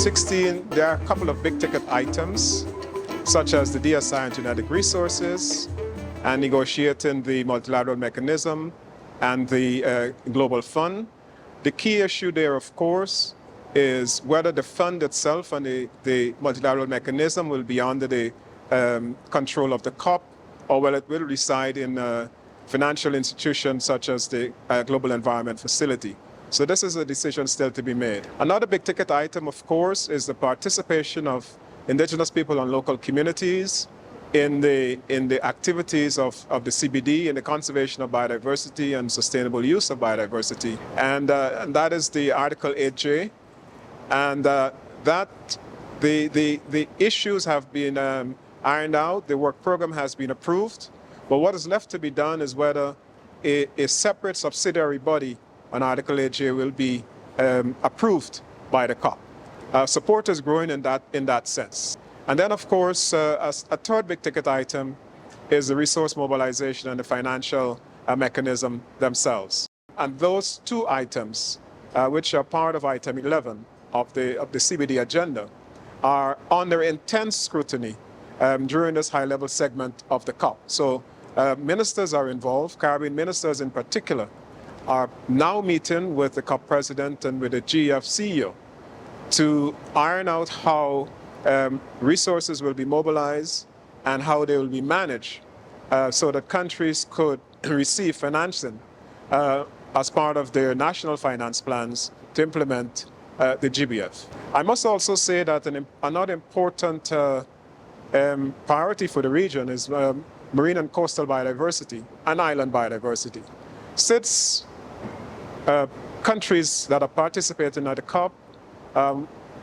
COP16, there are a couple of big ticket items, such as the DSI and genetic resources, and negotiating the multilateral mechanism and the global fund. The key issue there, of course, is whether the fund itself and the multilateral mechanism will be under the control of the COP, or whether it will reside in financial institutions such as the Global Environment Facility. So this is a decision still to be made. Another big ticket item, of course, is the participation of indigenous people and local communities in the activities of the CBD, in the conservation of biodiversity and sustainable use of biodiversity. And that is the Article 8J. And that the issues have been ironed out. The work program has been approved. But what is left to be done is whether a separate subsidiary body on Article 8J will be approved by the COP. Support is growing in that sense. And then, of course, a third big ticket item is the resource mobilization and the financial mechanism themselves. And those two items, which are part of item 11 of the CBD agenda, are under intense scrutiny during this high-level segment of the COP. So ministers are involved, Caribbean ministers in particular, are now meeting with the COP president and with the GF CEO to iron out how resources will be mobilized and how they will be managed so that countries could receive financing as part of their national finance plans to implement the GBF. I must also say that another important priority for the region is marine and coastal biodiversity and island biodiversity. Since countries that are participating at the COP,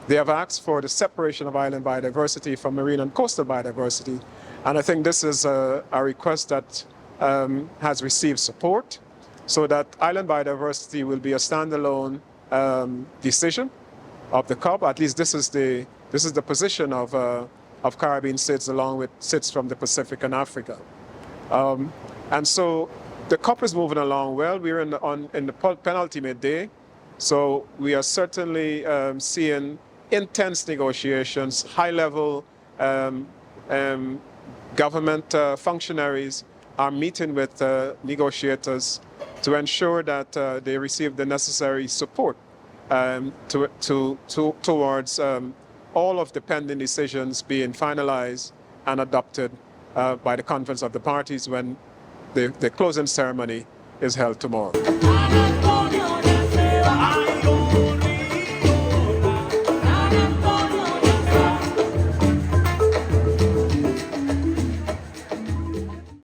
they have asked for the separation of island biodiversity from marine and coastal biodiversity. And I think this is a request that has received support, so that island biodiversity will be a standalone decision of the COP. At least this is the position of Caribbean states, along with states from the Pacific and Africa. And so the COP is moving along well. We're in the penultimate day, so we are certainly seeing intense negotiations. High-level government functions are meeting with negotiators to ensure that they receive the necessary support towards all of the pending decisions being finalized and adopted by the Conference of the Parties when the closing ceremony is held tomorrow.